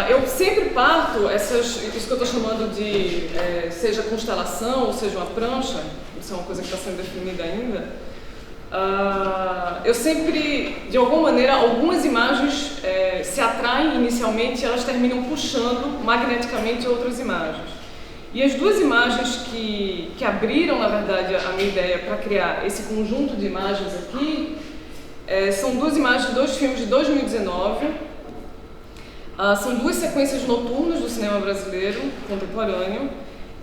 Eu sempre parto, isso que eu estou chamando de, seja constelação ou seja uma prancha, isso é uma coisa que está sendo definida ainda, eu sempre, de alguma maneira, algumas imagens se atraem inicialmente e elas terminam puxando magneticamente outras imagens. E as duas imagens que abriram, na verdade, a minha ideia para criar esse conjunto de imagens aqui, são duas imagens de dois filmes de 2019, são duas sequências noturnas do cinema brasileiro contemporâneo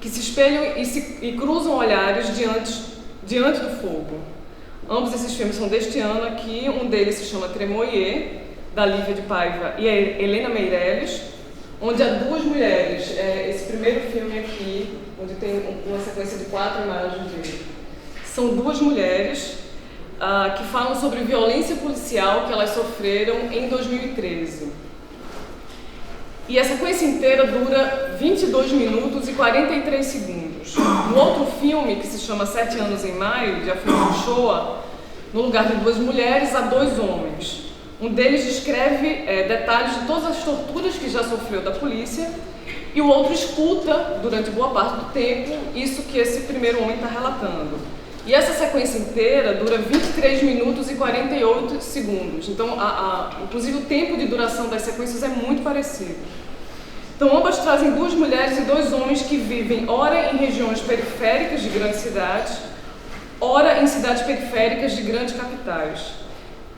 que se espelham e cruzam olhares diante do fogo. Ambos esses filmes são deste ano aqui, um deles se chama Tremoyer, da Lívia de Paiva e a Helena Meirelles, onde há duas mulheres. Esse primeiro filme aqui, onde tem uma sequência de 4 imagens dele, são duas mulheres que falam sobre violência policial que elas sofreram em 2013. E a sequência inteira dura 22 minutos e 43 segundos. No outro filme, que se chama 7 anos em maio, de Afonso Shoa, no lugar de duas mulheres, há 2 homens. Um deles descreve detalhes de todas as torturas que já sofreu da polícia e o outro escuta, durante boa parte do tempo, isso que esse primeiro homem está relatando. E essa sequência inteira dura 23 minutos e 48 segundos. Então, inclusive, o tempo de duração das sequências é muito parecido. Então, ambas trazem 2 mulheres e 2 homens que vivem, ora em regiões periféricas de grandes cidades, ora em cidades periféricas de grandes capitais.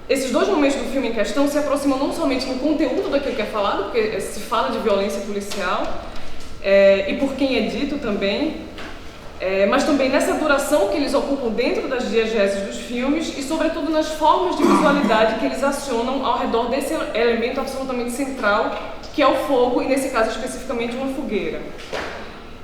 Esses 2 momentos do filme em questão se aproximam não somente no conteúdo daquilo que é falado, porque se fala de violência policial, e por quem é dito também, mas também nessa duração que eles ocupam dentro das diegeses dos filmes e, sobretudo, nas formas de visualidade que eles acionam ao redor desse elemento absolutamente central, que é o fogo, e nesse caso especificamente uma fogueira.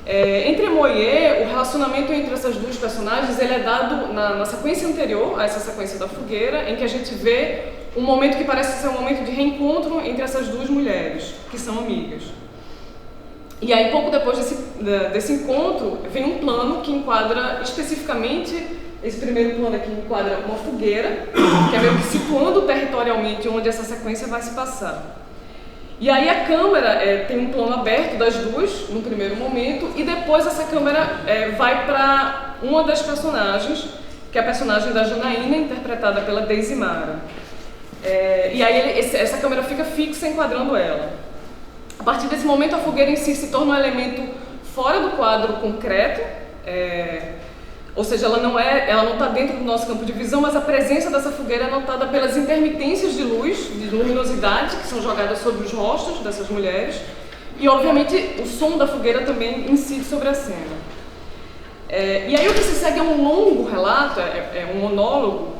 Em Tremoyer, o relacionamento entre essas duas personagens ele é dado na sequência anterior a essa sequência da fogueira, em que a gente vê um momento que parece ser um momento de reencontro entre essas duas mulheres, que são amigas. E aí, pouco depois desse encontro, vem um plano que enquadra especificamente, esse primeiro plano aqui enquadra uma fogueira, que é meio que situando territorialmente onde essa sequência vai se passar. E aí a câmera tem um plano aberto das duas, no primeiro momento, e depois essa câmera vai para uma das personagens, que é a personagem da Janaína, interpretada pela Daisy Mara. E aí essa câmera fica fixa enquadrando ela. A partir desse momento, a fogueira em si se torna um elemento fora do quadro concreto, ou seja, ela não está dentro do nosso campo de visão, mas a presença dessa fogueira é notada pelas intermitências de luz, de luminosidade, que são jogadas sobre os rostos dessas mulheres, e, obviamente, o som da fogueira também incide sobre a cena. E aí o que se segue é um longo relato, um monólogo,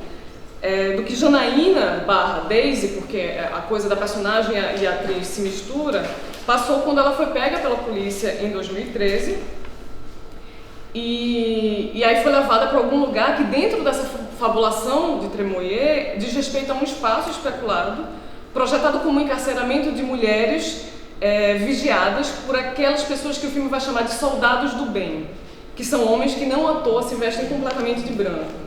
do que Janaína / Daisy, porque a coisa da personagem e a atriz se mistura, passou quando ela foi pega pela polícia em 2013 e aí foi levada para algum lugar que, dentro dessa fabulação de Tremoyer, diz respeito a um espaço especulado projetado como um encarceramento de mulheres vigiadas por aquelas pessoas que o filme vai chamar de soldados do bem, que são homens que não à toa se vestem completamente de branco.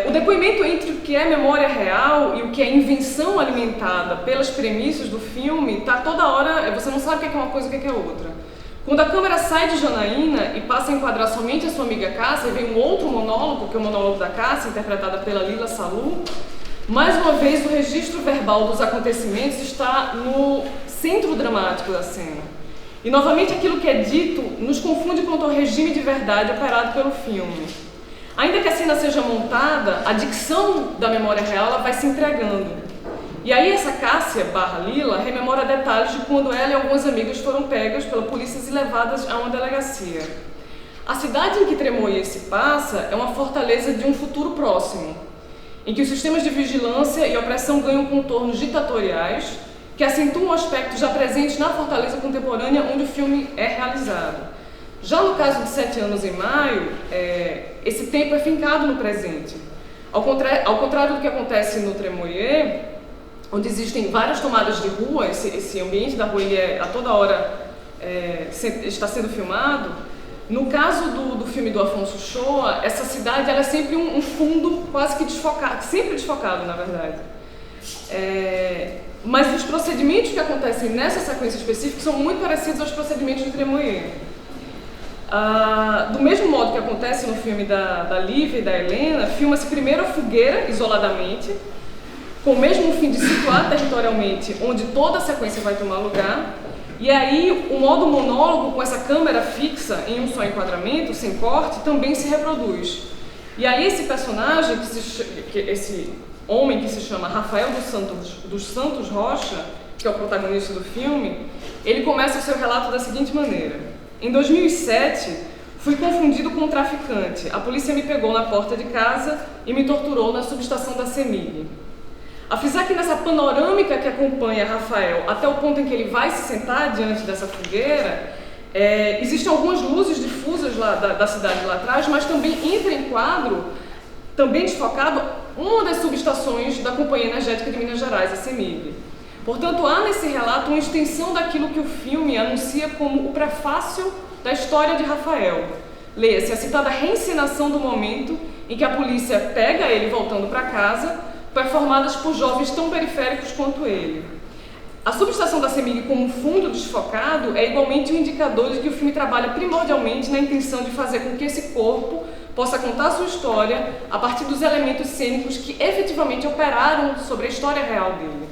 O depoimento entre o que é memória real e o que é invenção alimentada pelas premissas do filme está toda hora, você não sabe o que é uma coisa e o que é outra. Quando a câmera sai de Janaína e passa a enquadrar somente a sua amiga Cássia, vem um outro monólogo, que é o monólogo da Cássia, interpretada pela Lila Salu. Mais uma vez, o registro verbal dos acontecimentos está no centro dramático da cena. E novamente aquilo que é dito nos confunde quanto ao regime de verdade operado pelo filme. Ainda que a cena seja montada, a dicção da memória real ela vai se entregando. E aí essa Cássia / Lila rememora detalhes de quando ela e algumas amigas foram pegas pela polícia e levadas a uma delegacia. A cidade em que Tremoyer se passa é uma fortaleza de um futuro próximo, em que os sistemas de vigilância e opressão ganham contornos ditatoriais que acentuam aspectos já presentes na fortaleza contemporânea onde o filme é realizado. Já no caso de 7 anos em maio, esse tempo é fincado no presente. Ao contrário do que acontece no Tremoyer, onde existem várias tomadas de rua, esse ambiente da rua a toda hora está sendo filmado. No caso do filme do Afonso Shoa, essa cidade ela é sempre um fundo quase que desfocado, sempre desfocado, na verdade. Mas os procedimentos que acontecem nessa sequência específica são muito parecidos aos procedimentos de Tremouillet. Do mesmo modo que acontece no filme da Lívia e da Helena, filma-se primeiro a fogueira, isoladamente, com o mesmo fim de situar territorialmente onde toda a sequência vai tomar lugar, e aí o modo monólogo, com essa câmera fixa em um só enquadramento, sem corte, também se reproduz. E aí esse personagem, esse homem que se chama Rafael dos Santos Rocha, que é o protagonista do filme, ele começa o seu relato da seguinte maneira: em 2007, fui confundido com um traficante. A polícia me pegou na porta de casa e me torturou na subestação da CEMIG. A frisar que nessa panorâmica que acompanha Rafael até o ponto em que ele vai se sentar diante dessa fogueira, existem algumas luzes difusas lá da cidade lá atrás, mas também entra em quadro, também desfocado, uma das subestações da Companhia Energética de Minas Gerais, a CEMIG. Portanto, há nesse relato uma extensão daquilo que o filme anuncia como o prefácio da história de Rafael. Leia-se a citada reencenação do momento em que a polícia pega ele voltando para casa, performadas por jovens tão periféricos quanto ele. A subestação da CEMIG como fundo desfocado é igualmente um indicador de que o filme trabalha primordialmente na intenção de fazer com que esse corpo possa contar sua história a partir dos elementos cênicos que efetivamente operaram sobre a história real dele.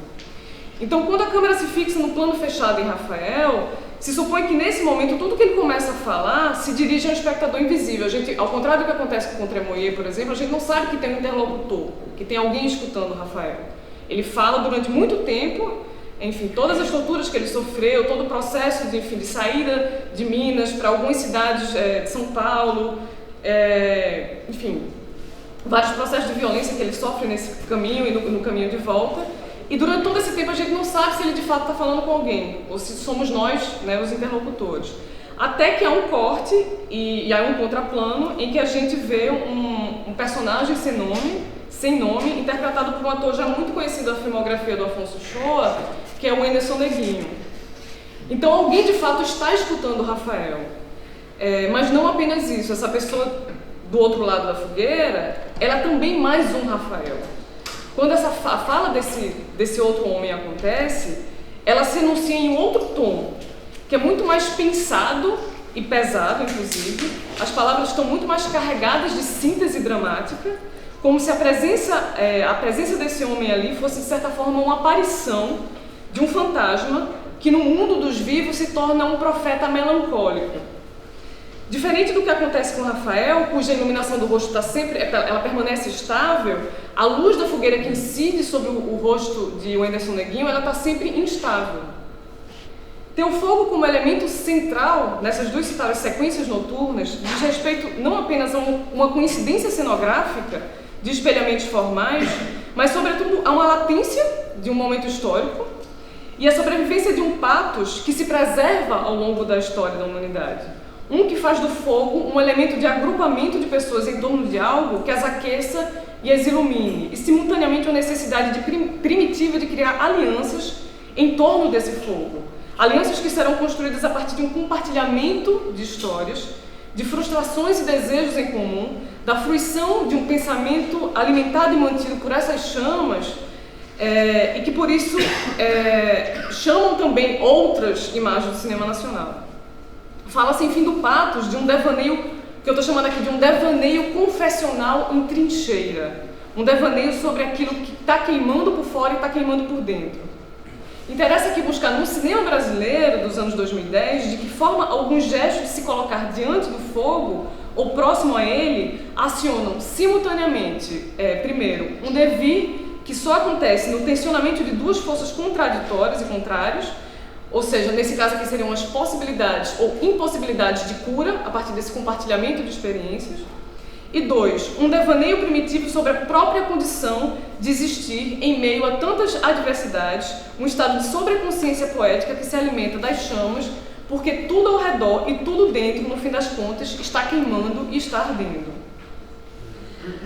Então, quando a câmera se fixa no plano fechado em Rafael, se supõe que nesse momento tudo que ele começa a falar se dirige a um espectador invisível. A gente, ao contrário do que acontece com o Tremouillet, por exemplo, a gente não sabe que tem um interlocutor, que tem alguém escutando o Rafael. Ele fala durante muito tempo, enfim, todas as torturas que ele sofreu, todo o processo de saída de Minas para algumas cidades de São Paulo, enfim, vários processos de violência que ele sofre nesse caminho e no caminho de volta. E durante todo esse tempo a gente não sabe se ele de fato está falando com alguém, ou se somos nós, né, os interlocutores. Até que há um corte e há um contraplano em que a gente vê um personagem sem nome, interpretado por um ator já muito conhecido da filmografia do Afonso Shoa, que é o Whindersson Neguinho. Então alguém de fato está escutando o Rafael. Mas não apenas isso, essa pessoa do outro lado da fogueira, ela é também mais um Rafael. Quando a fala desse outro homem acontece, ela se enuncia em um outro tom, que é muito mais pensado e pesado, inclusive. As palavras estão muito mais carregadas de síntese dramática, como se a presença desse homem ali fosse, de certa forma, uma aparição de um fantasma que, no mundo dos vivos, se torna um profeta melancólico. Diferente do que acontece com Rafael, cuja iluminação do rosto ela permanece estável, a luz da fogueira que incide sobre o rosto de Whindersson Neguinho, ela está sempre instável. Ter o fogo como elemento central nessas duas citadas sequências noturnas diz respeito não apenas a uma coincidência cenográfica de espelhamentos formais, mas sobretudo a uma latência de um momento histórico e a sobrevivência de um patos que se preserva ao longo da história da humanidade. Um que faz do fogo um elemento de agrupamento de pessoas em torno de algo que as aqueça e as ilumine, e simultaneamente uma necessidade primitiva de criar alianças em torno desse fogo. Alianças que serão construídas a partir de um compartilhamento de histórias, de frustrações e desejos em comum, da fruição de um pensamento alimentado e mantido por essas chamas, e que por isso chamam também outras imagens do cinema nacional. Fala-se, enfim, do patos, de um devaneio, que eu estou chamando aqui de um devaneio confessional em trincheira. Um devaneio sobre aquilo que está queimando por fora e está queimando por dentro. Interessa aqui buscar no cinema brasileiro dos anos 2010 de que forma alguns gestos de se colocar diante do fogo ou próximo a ele acionam simultaneamente, primeiro, um devir que só acontece no tensionamento de duas forças contraditórias e contrárias, ou seja, nesse caso aqui seriam as possibilidades ou impossibilidades de cura a partir desse compartilhamento de experiências. E dois, um devaneio primitivo sobre a própria condição de existir em meio a tantas adversidades, um estado de sobreconsciência poética que se alimenta das chamas, porque tudo ao redor e tudo dentro, no fim das contas, está queimando e está ardendo.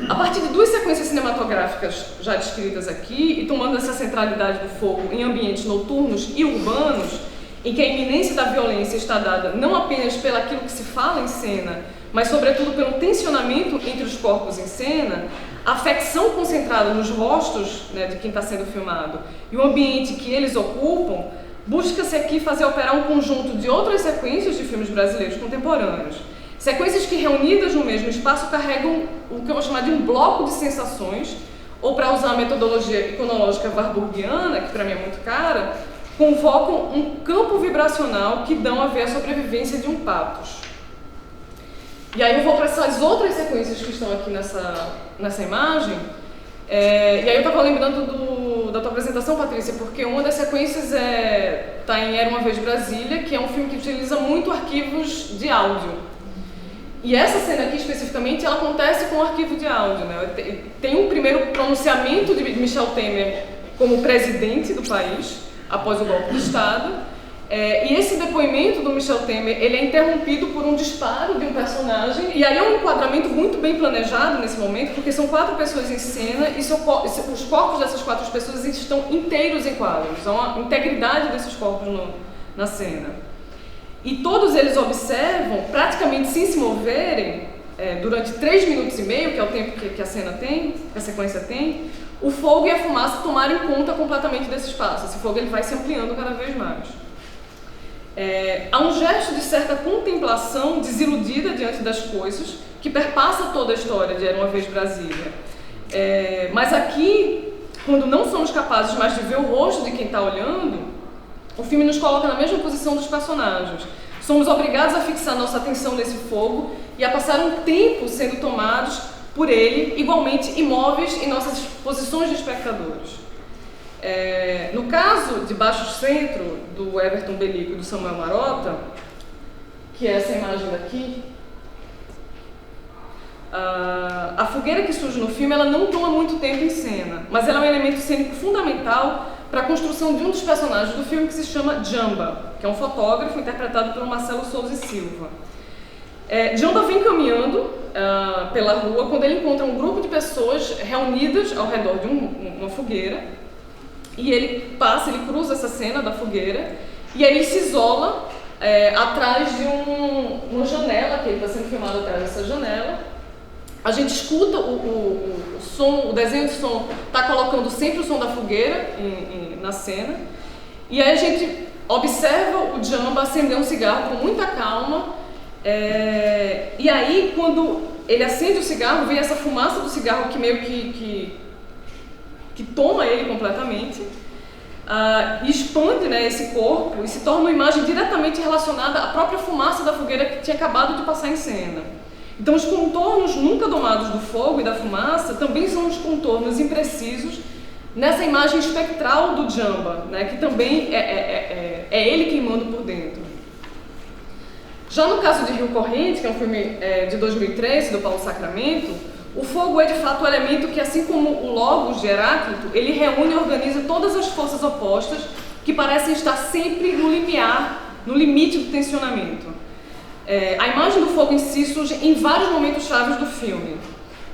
A partir de duas sequências cinematográficas já descritas aqui, e tomando essa centralidade do fogo em ambientes noturnos e urbanos, em que a iminência da violência está dada não apenas pelaquilo que se fala em cena, mas sobretudo pelo tensionamento entre os corpos em cena, a afecção concentrada nos rostos, né, de quem está sendo filmado e o ambiente que eles ocupam, busca-se aqui fazer operar um conjunto de outras sequências de filmes brasileiros contemporâneos. Sequências que, reunidas no mesmo espaço, carregam o que eu vou chamar de um bloco de sensações, ou, para usar a metodologia iconológica warburgiana, que para mim é muito cara, convocam um campo vibracional que dão a ver a sobrevivência de um pathos. E aí eu vou para essas outras sequências que estão aqui nessa imagem, e aí eu estava lembrando da tua apresentação, Patrícia, porque uma das sequências está em Era Uma Vez Brasília, que é um filme que utiliza muito arquivos de áudio. E essa cena aqui, especificamente, ela acontece com o arquivo de áudio, né? Tem um primeiro pronunciamento de Michel Temer como presidente do país, após o golpe do Estado, e esse depoimento do Michel Temer, ele é interrompido por um disparo de um personagem, e aí é um enquadramento muito bem planejado nesse momento, porque são 4 pessoas em cena e os corpos dessas 4 pessoas estão inteiros em quadros, há uma integridade desses corpos na cena. E todos eles observam, praticamente sem se moverem, durante 3 minutos e meio, que é o tempo que a cena tem, que a sequência tem, o fogo e a fumaça tomarem conta completamente desse espaço. Esse fogo ele vai se ampliando cada vez mais. Há um gesto de certa contemplação desiludida diante das coisas que perpassa toda a história de Era Uma Vez Brasília. Mas aqui, quando não somos capazes mais de ver o rosto de quem está olhando, o filme nos coloca na mesma posição dos personagens. Somos obrigados a fixar nossa atenção nesse fogo e a passar um tempo sendo tomados por ele, igualmente imóveis em nossas posições de espectadores. No caso de Baixo Centro, do Everton Belico e do Samuel Marota, que é essa imagem daqui, a fogueira que surge no filme ela não toma muito tempo em cena, mas ela é um elemento cênico fundamental para a construção de um dos personagens do filme, que se chama Jamba, que é um fotógrafo interpretado pelo Marcelo Souza e Silva. Jamba vem caminhando pela rua quando ele encontra um grupo de pessoas reunidas ao redor de uma fogueira, e ele cruza essa cena da fogueira, e aí ele se isola atrás de uma janela, que ele está sendo filmado atrás dessa janela. A gente escuta o som, o desenho de som está colocando sempre o som da fogueira na cena, e aí a gente observa o Jamba acender um cigarro com muita calma, e aí quando ele acende o cigarro, vem essa fumaça do cigarro que meio que toma ele completamente, e expande, né, esse corpo e se torna uma imagem diretamente relacionada à própria fumaça da fogueira que tinha acabado de passar em cena. Então os contornos nunca domados do fogo e da fumaça também são os contornos imprecisos nessa imagem espectral do Jamba, né, que também é ele queimando por dentro. Já no caso de Rio Corrente, que é um filme de 2013, do Paulo Sacramento, o fogo é de fato o elemento que, assim como o Logos de Heráclito, ele reúne e organiza todas as forças opostas que parecem estar sempre no limiar, no limite do tensionamento. A imagem do fogo em si surge em vários momentos chaves do filme.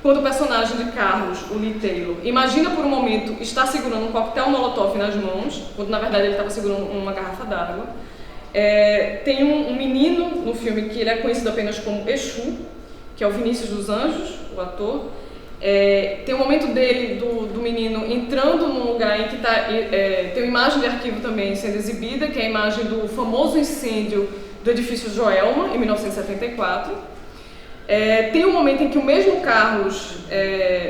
Quando o personagem de Carlos, o Lee Taylor, imagina por um momento estar segurando um coquetel molotov nas mãos, quando na verdade ele estava segurando uma garrafa d'água. Tem um menino no filme que ele é conhecido apenas como Exu, que é o Vinícius dos Anjos, o ator. Tem um momento do menino entrando num lugar em que tem uma imagem de arquivo também sendo exibida, que é a imagem do famoso incêndio do edifício Joelma, em 1974. Tem um momento em que o mesmo Carlos,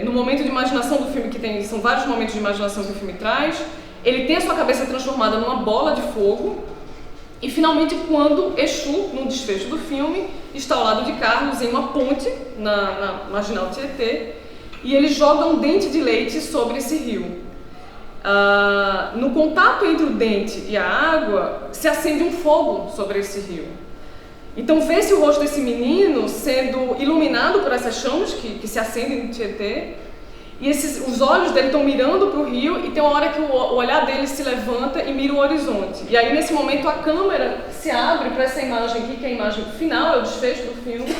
no momento de imaginação do filme, são vários momentos de imaginação que o filme traz, ele tem a sua cabeça transformada numa bola de fogo, e finalmente quando Exu, no desfecho do filme, está ao lado de Carlos em uma ponte, na Marginal Tietê, e ele joga um dente de leite sobre esse rio. No contato entre o dente e a água, se acende um fogo sobre esse rio. Então vê-se o rosto desse menino sendo iluminado por essas chamas que se acendem no Tietê, e os olhos dele estão mirando para o rio, e tem uma hora que o olhar dele se levanta e mira o horizonte. E aí nesse momento a câmera se abre para essa imagem aqui, que é a imagem final, é o desfecho do filme,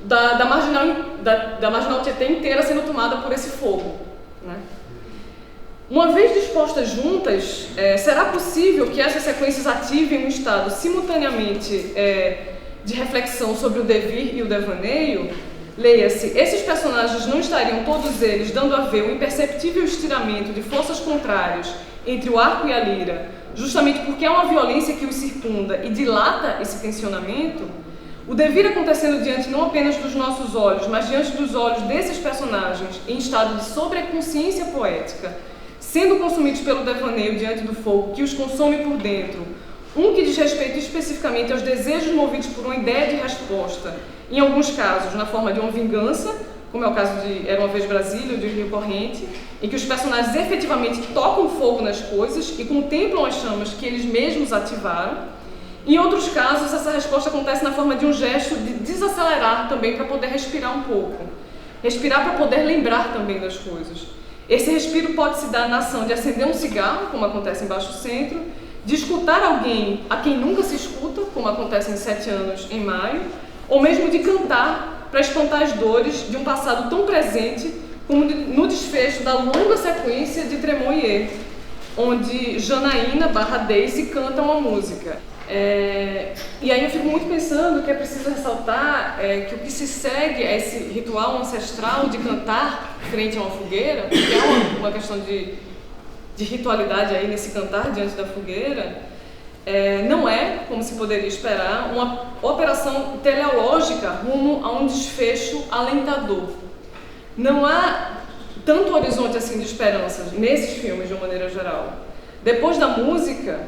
da Marginal Tietê inteira sendo tomada por esse fogo, né? Uma vez dispostas juntas, será possível que essas sequências ativem um estado simultaneamente de reflexão sobre o devir e o devaneio, Leia-se, esses personagens não estariam todos eles dando a ver o imperceptível estiramento de forças contrárias entre o arco e a lira, justamente porque é uma violência que os circunda e dilata esse tensionamento? O devir acontecendo diante não apenas dos nossos olhos, mas diante dos olhos desses personagens em estado de sobreconsciência poética, sendo consumidos pelo devaneio diante do fogo que os consome por dentro, um que diz respeito especificamente aos desejos movidos por uma ideia de resposta, em alguns casos na forma de uma vingança, como é o caso de Era uma Vez Brasília, ou de Rio Corrente, em que os personagens efetivamente tocam fogo nas coisas e contemplam as chamas que eles mesmos ativaram. Em outros casos, essa resposta acontece na forma de um gesto de desacelerar também para poder respirar um pouco. Respirar para poder lembrar também das coisas. Esse respiro pode se dar na ação de acender um cigarro, como acontece em Baixo Centro, de escutar alguém a quem nunca se escuta, como acontece em 7 anos em maio, ou mesmo de cantar para espantar as dores de um passado tão presente como no desfecho da longa sequência de Tremolier, onde Janaína/Daisy canta uma música. E aí eu fico muito pensando que é preciso ressaltar que o que se segue é esse ritual ancestral de cantar frente a uma fogueira, que é uma questão de ritualidade aí nesse cantar diante da fogueira, não é, como se poderia esperar, uma operação teleológica rumo a um desfecho alentador. Não há tanto horizonte assim de esperanças nesses filmes de uma maneira geral. Depois da música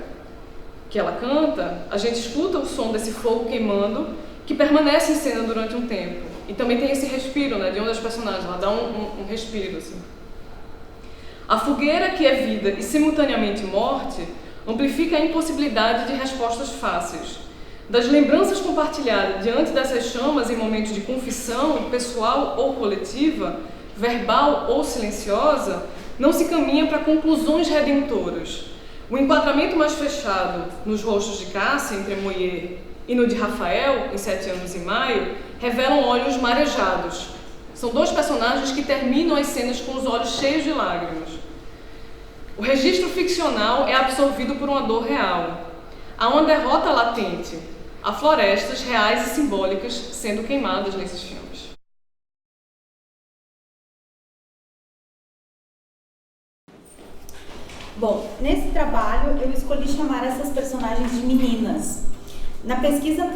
que ela canta, a gente escuta o som desse fogo queimando, que permanece em cena durante um tempo. E também tem esse respiro, né, de uma das personagens, ela dá um respiro, assim. A fogueira, que é vida e simultaneamente morte, amplifica a impossibilidade de respostas fáceis. Das lembranças compartilhadas diante dessas chamas em momentos de confissão, pessoal ou coletiva, verbal ou silenciosa, não se caminha para conclusões redentoras. O enquadramento mais fechado nos rostos de Cássia, em Tremolier, e no de Rafael, em 7 anos em maio, revelam olhos marejados. São 2 personagens que terminam as cenas com os olhos cheios de lágrimas. O registro ficcional é absorvido por uma dor real. Há uma derrota latente. Há florestas reais e simbólicas sendo queimadas nesses filmes. Bom, nesse trabalho eu escolhi chamar essas personagens de meninas. Na pesquisa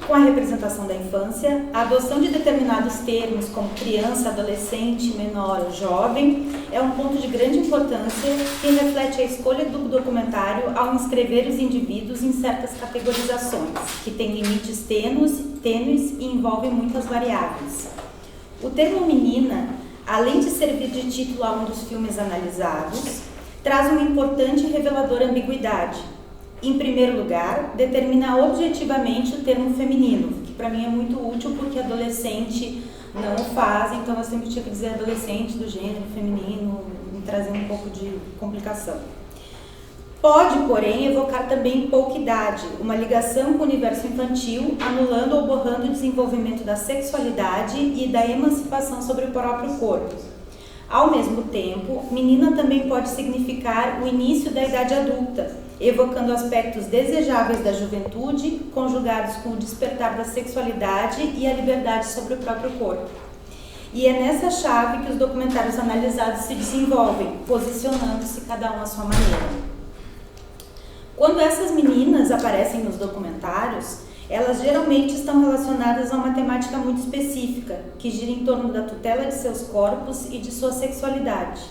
com a representação da infância, a adoção de determinados termos como criança, adolescente, menor ou jovem é um ponto de grande importância que reflete a escolha do documentário ao inscrever os indivíduos em certas categorizações, que têm limites tênues e envolvem muitas variáveis. O termo menina, além de servir de título a um dos filmes analisados, traz uma importante e reveladora ambiguidade. Em primeiro lugar, determina objetivamente o termo feminino, que para mim é muito útil porque adolescente não o faz, então eu sempre tinha que dizer adolescente do gênero feminino, me trazer um pouco de complicação. Pode, porém, evocar também pouca idade, uma ligação com o universo infantil, anulando ou borrando o desenvolvimento da sexualidade e da emancipação sobre o próprio corpo. Ao mesmo tempo, menina também pode significar o início da idade adulta, evocando aspectos desejáveis da juventude, conjugados com o despertar da sexualidade e a liberdade sobre o próprio corpo. E é nessa chave que os documentários analisados se desenvolvem, posicionando-se cada um à sua maneira. Quando essas meninas aparecem nos documentários, elas geralmente estão relacionadas a uma temática muito específica, que gira em torno da tutela de seus corpos e de sua sexualidade.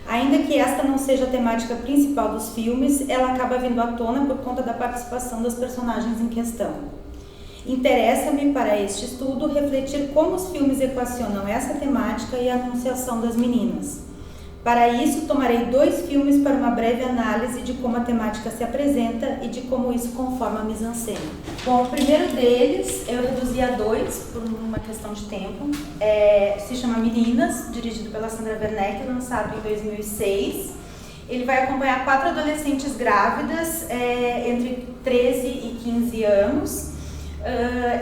Ainda que esta não seja a temática principal dos filmes, ela acaba vindo à tona por conta da participação das personagens em questão. Interessa-me, para este estudo, refletir como os filmes equacionam essa temática e a anunciação das meninas. Para isso, tomarei 2 filmes para uma breve análise de como a temática se apresenta e de como isso conforma a mise-en-scène. Bom, o primeiro deles eu reduzi a 2 por uma questão de tempo. Se chama Meninas, dirigido pela Sandra Werneck, lançado em 2006. Ele vai acompanhar 4 adolescentes grávidas entre 13 e 15 anos.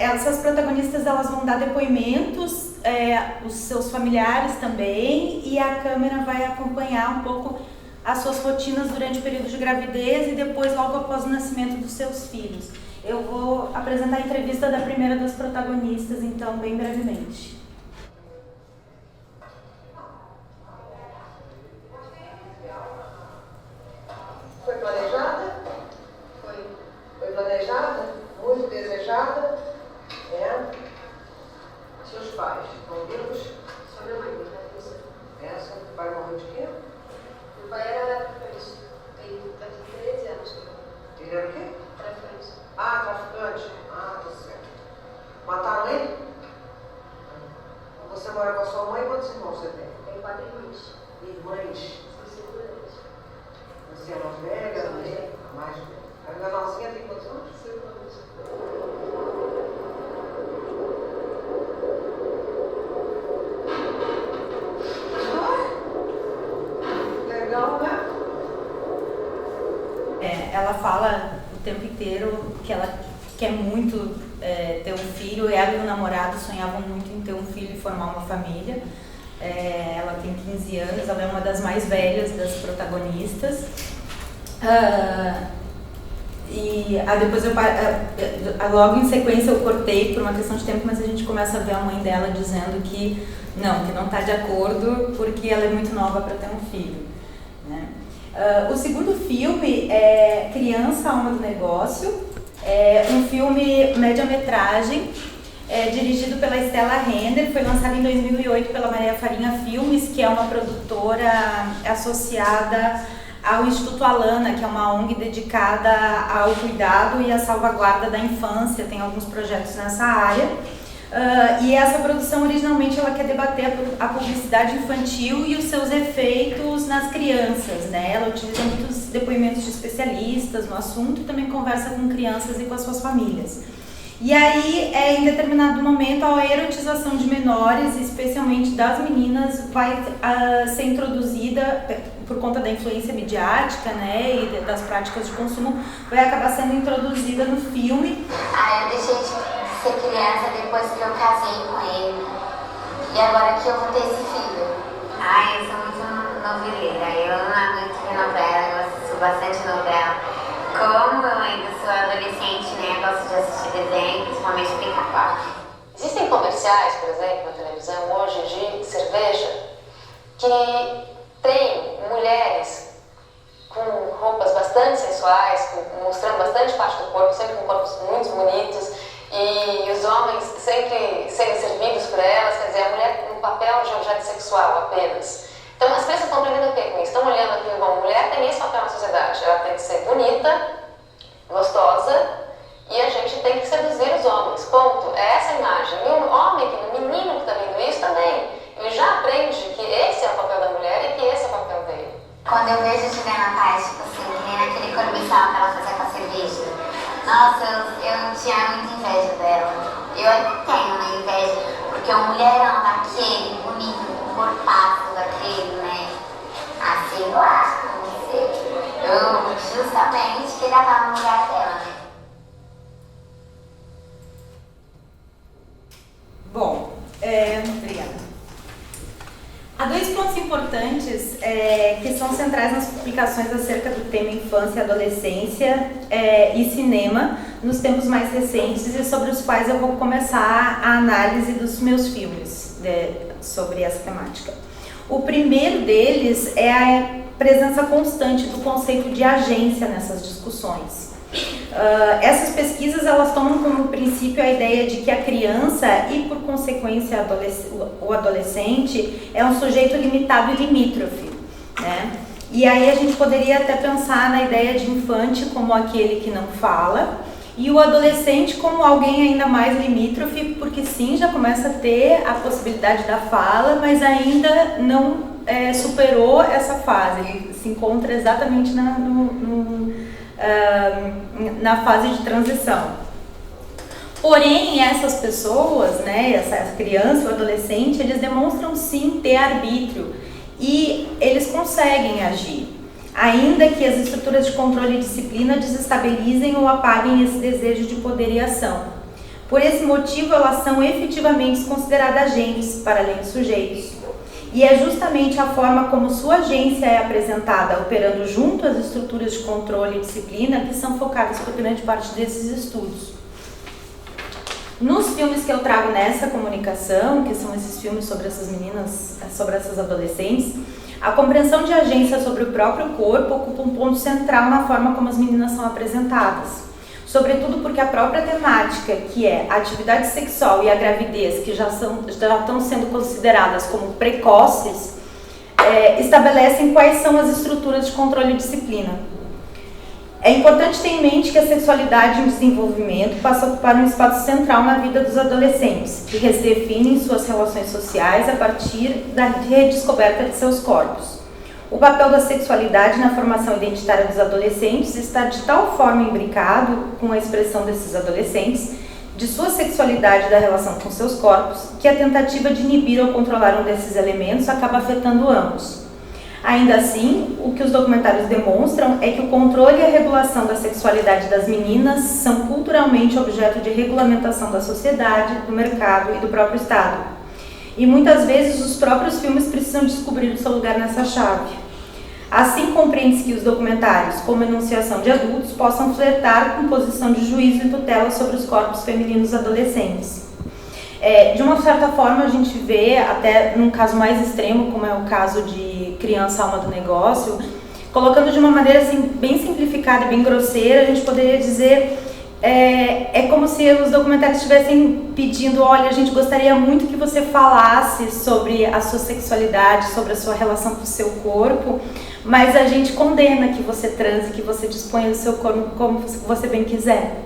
Essas protagonistas elas vão dar depoimentos, os seus familiares também, e a câmera vai acompanhar um pouco as suas rotinas durante o período de gravidez e depois logo após o nascimento dos seus filhos. Eu vou apresentar a entrevista da primeira das protagonistas, então, bem brevemente. tempo inteiro que ela quer muito ter um filho. Ela e o namorado sonhavam muito em ter um filho e formar uma família. Ela tem 15 anos, ela é uma das mais velhas das protagonistas. E depois logo em sequência eu cortei por uma questão de tempo, mas a gente começa a ver a mãe dela dizendo que não está de acordo porque ela é muito nova para ter um filho, né? O segundo filme é Criança, Alma do Negócio, é um filme média-metragem, dirigido pela Stella Render, foi lançado em 2008 pela Maria Farinha Filmes, que é uma produtora associada ao Instituto Alana, que é uma ONG dedicada ao cuidado e à salvaguarda da infância, tem alguns projetos nessa área. E essa produção originalmente ela quer debater a publicidade infantil e os seus efeitos nas crianças, né? Ela utiliza muitos depoimentos de especialistas no assunto e também conversa com crianças e com as suas famílias. E aí, em determinado momento, a erotização de menores, especialmente das meninas, vai ser introduzida por conta da influência midiática, né, e das práticas de consumo, vai acabar sendo introduzida no filme. Eu deixei de ser criança depois que eu casei com ele. E agora que eu vou ter esse filho. Eu sou muito noveleira. Eu não aguento ver novela, eu assisto bastante novela. Como eu ainda sou adolescente, né, gosto de assistir desenho, principalmente Pica-Pau. Existem comerciais, por exemplo, na televisão hoje de cerveja que tem mulheres com roupas bastante sensuais, mostrando bastante parte do corpo, sempre com corpos muito bonitos, e os homens sempre sendo servidos por elas, quer dizer, a mulher no papel de objeto sexual apenas. Então as crianças estão aprendendo o que com isso? Estão olhando aquilo, bom, mulher tem esse papel na sociedade, ela tem que ser bonita, gostosa, e a gente tem que seduzir os homens, ponto. É essa a imagem. E o homem, o menino que está vendo isso também, ele já aprende que esse é o papel da mulher e que esse é o papel dele. Quando eu vejo Juliana Paz, tipo assim, que nem naquele comercial que ela fazia com a cerveja, nossa, eu tinha muita inveja dela. Eu ainda tenho, né, inveja, porque o mulherão daquele, bonito, o corpaço daquele, né, assim, eu acho, não sei. Eu justamente queria estar no lugar dela, né. Bom, obrigada. Há dois pontos importantes que são centrais nas publicações acerca do tema infância e adolescência e cinema nos tempos mais recentes e sobre os quais eu vou começar a análise dos meus filmes sobre essa temática. O primeiro deles é a presença constante do conceito de agência nessas discussões. Essas pesquisas elas tomam como princípio a ideia de que a criança e por consequência o adolescente é um sujeito limitado e limítrofe, né? E aí a gente poderia até pensar na ideia de infante como aquele que não fala e o adolescente como alguém ainda mais limítrofe, porque sim, já começa a ter a possibilidade da fala, mas ainda não superou essa fase, ele se encontra exatamente na fase de transição. Porém, essas pessoas, né, essa criança, o adolescente, eles demonstram sim ter arbítrio e eles conseguem agir, ainda que as estruturas de controle e disciplina desestabilizem ou apaguem esse desejo de poder e ação. Por esse motivo, elas são efetivamente consideradas agentes para além de sujeitos. E é justamente a forma como sua agência é apresentada, operando junto às estruturas de controle e disciplina, que são focadas por grande parte desses estudos. Nos filmes que eu trago nessa comunicação, que são esses filmes sobre essas meninas, sobre essas adolescentes, a compreensão de agência sobre o próprio corpo ocupa um ponto central na forma como as meninas são apresentadas. Sobretudo porque a própria temática, que é a atividade sexual e a gravidez, que já estão sendo consideradas como precoces, estabelecem quais são as estruturas de controle e disciplina. É importante ter em mente que a sexualidade em desenvolvimento passa a ocupar um espaço central na vida dos adolescentes, que redefinem suas relações sociais a partir da redescoberta de seus corpos. O papel da sexualidade na formação identitária dos adolescentes está de tal forma imbricado com a expressão desses adolescentes, de sua sexualidade e da relação com seus corpos, que a tentativa de inibir ou controlar um desses elementos acaba afetando ambos. Ainda assim, o que os documentários demonstram é que o controle e a regulação da sexualidade das meninas são culturalmente objeto de regulamentação da sociedade, do mercado e do próprio Estado. E muitas vezes os próprios filmes precisam descobrir o seu lugar nessa chave. Assim, compreende-se que os documentários, como enunciação de adultos, possam flertar com posição de juízo e tutela sobre os corpos femininos adolescentes. De uma certa forma, a gente vê, até num caso mais extremo, como é o caso de Criança, Alma do Negócio, colocando de uma maneira assim, bem simplificada e bem grosseira, a gente poderia dizer, é como se os documentários estivessem pedindo, olha, a gente gostaria muito que você falasse sobre a sua sexualidade, sobre a sua relação com o seu corpo, mas a gente condena que você transe, que você disponha do seu corpo como você bem quiser.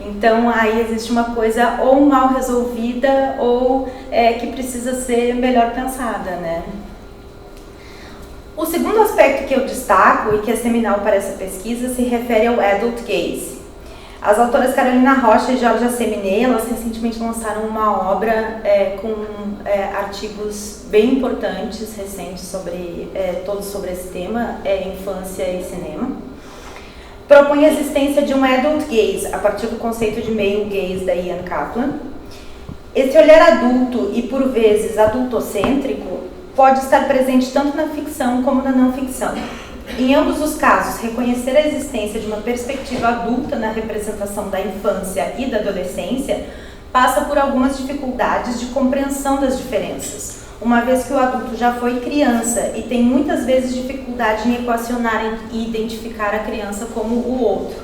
Então, aí existe uma coisa ou mal resolvida ou que precisa ser melhor pensada, né? O segundo aspecto que eu destaco e que é seminal para essa pesquisa se refere ao adult gaze. As autoras Carolina Rocha e Georgia Seminé, elas recentemente lançaram uma obra com artigos bem importantes, recentes, todos sobre esse tema, infância e cinema. Propõe a existência de um adult gaze, a partir do conceito de male gaze da Ian Kaplan. Esse olhar adulto e, por vezes, adultocêntrico pode estar presente tanto na ficção como na não ficção. Em ambos os casos, reconhecer a existência de uma perspectiva adulta na representação da infância e da adolescência passa por algumas dificuldades de compreensão das diferenças, uma vez que o adulto já foi criança e tem muitas vezes dificuldade em equacionar e identificar a criança como o outro.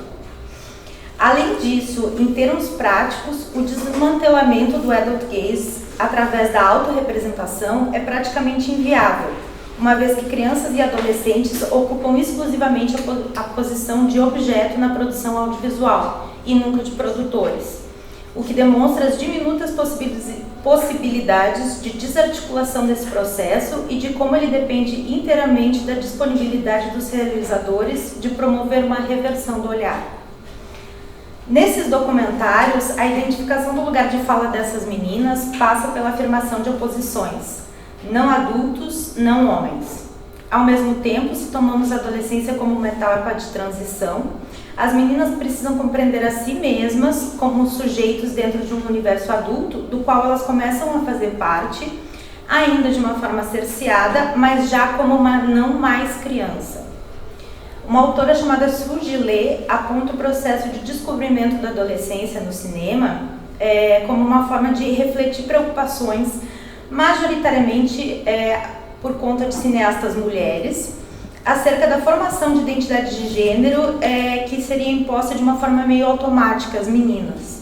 Além disso, em termos práticos, o desmantelamento do adult gaze através da autorrepresentação é praticamente inviável, uma vez que crianças e adolescentes ocupam exclusivamente a posição de objeto na produção audiovisual e nunca de produtores, o que demonstra as diminutas possibilidades de desarticulação desse processo e de como ele depende inteiramente da disponibilidade dos realizadores de promover uma reversão do olhar. Nesses documentários, a identificação do lugar de fala dessas meninas passa pela afirmação de oposições, não adultos, não homens. Ao mesmo tempo, se tomamos a adolescência como uma etapa de transição, as meninas precisam compreender a si mesmas como sujeitos dentro de um universo adulto, do qual elas começam a fazer parte, ainda de uma forma cerceada, mas já como uma não mais criança. Uma autora chamada Sue Gillet aponta o processo de descobrimento da adolescência no cinema como uma forma de refletir preocupações, majoritariamente por conta de cineastas mulheres, acerca da formação de identidade de gênero que seria imposta de uma forma meio automática às meninas.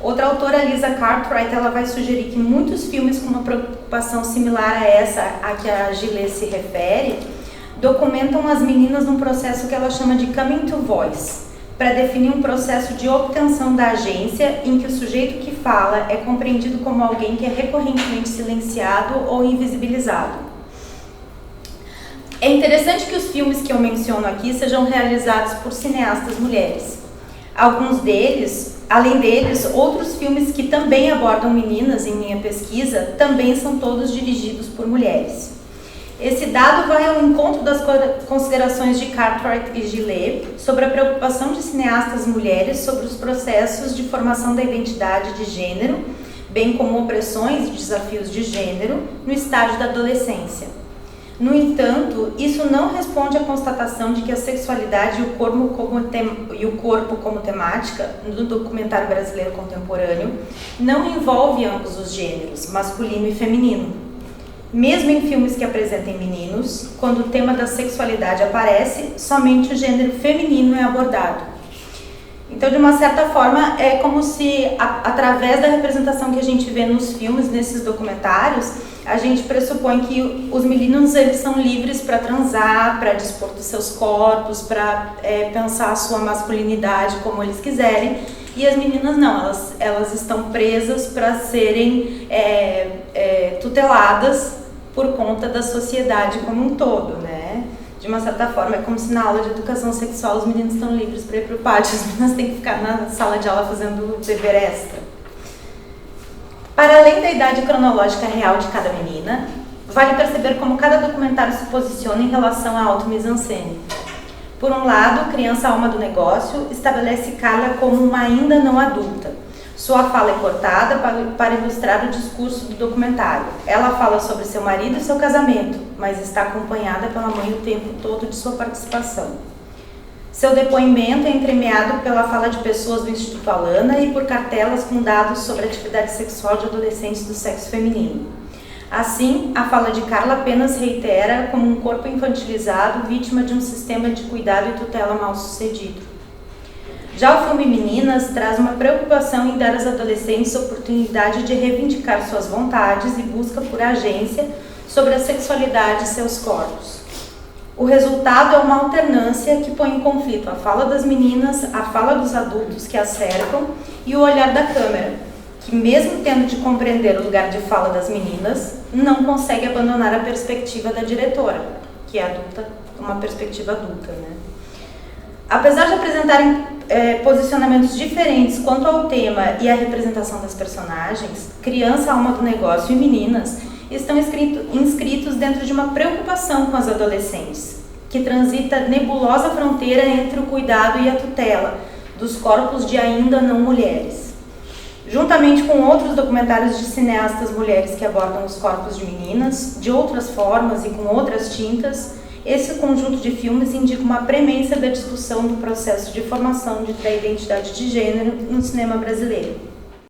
Outra autora, Lisa Cartwright, ela vai sugerir que muitos filmes com uma preocupação similar a essa a que a Gillet se refere, documentam as meninas num processo que ela chama de coming to voice, para definir um processo de obtenção da agência em que o sujeito que fala é compreendido como alguém que é recorrentemente silenciado ou invisibilizado. É interessante que os filmes que eu menciono aqui sejam realizados por cineastas mulheres. Alguns deles, além deles, outros filmes que também abordam meninas em minha pesquisa, também são todos dirigidos por mulheres. Esse dado vai ao encontro das considerações de Cartwright e Gillet sobre a preocupação de cineastas mulheres sobre os processos de formação da identidade de gênero, bem como opressões e desafios de gênero no estágio da adolescência. No entanto, isso não responde à constatação de que a sexualidade e o corpo como temática no documentário brasileiro contemporâneo não envolve ambos os gêneros, masculino e feminino. Mesmo em filmes que apresentem meninos, quando o tema da sexualidade aparece, somente o gênero feminino é abordado. Então, de uma certa forma, é como se, através da representação que a gente vê nos filmes, nesses documentários, a gente pressupõe que os meninos eles são livres para transar, para dispor dos seus corpos, para pensar a sua masculinidade como eles quiserem, e as meninas não, elas estão presas para serem tuteladas por conta da sociedade como um todo, né? De uma certa forma, é como se na aula de educação sexual os meninos estão livres para ir para o pátio, as meninas têm que ficar na sala de aula fazendo dever extra. Para além da idade cronológica real de cada menina, vale perceber como cada documentário se posiciona em relação à auto-mise-en-scène. Por um lado, Criança Alma do Negócio estabelece Carla como uma ainda não adulta. Sua fala é cortada para ilustrar o discurso do documentário. Ela fala sobre seu marido e seu casamento, mas está acompanhada pela mãe o tempo todo de sua participação. Seu depoimento é entremeado pela fala de pessoas do Instituto Alana e por cartelas com dados sobre a atividade sexual de adolescentes do sexo feminino. Assim, a fala de Carla apenas reitera como um corpo infantilizado vítima de um sistema de cuidado e tutela mal sucedido. Já o filme Meninas traz uma preocupação em dar às adolescentes a oportunidade de reivindicar suas vontades e busca por agência sobre a sexualidade e seus corpos. O resultado é uma alternância que põe em conflito a fala das meninas, a fala dos adultos que as cercam e o olhar da câmera, que mesmo tendo de compreender o lugar de fala das meninas, não consegue abandonar a perspectiva da diretora, que é adulta, uma perspectiva adulta, né? Apesar de apresentarem posicionamentos diferentes quanto ao tema e à representação das personagens, Criança, Alma do Negócio e Meninas estão inscritos dentro de uma preocupação com as adolescentes, que transita nebulosa fronteira entre o cuidado e a tutela dos corpos de ainda não mulheres. Juntamente com outros documentários de cineastas mulheres que abordam os corpos de meninas, de outras formas e com outras tintas, esse conjunto de filmes indica uma premência da discussão do processo de formação da identidade de gênero no cinema brasileiro.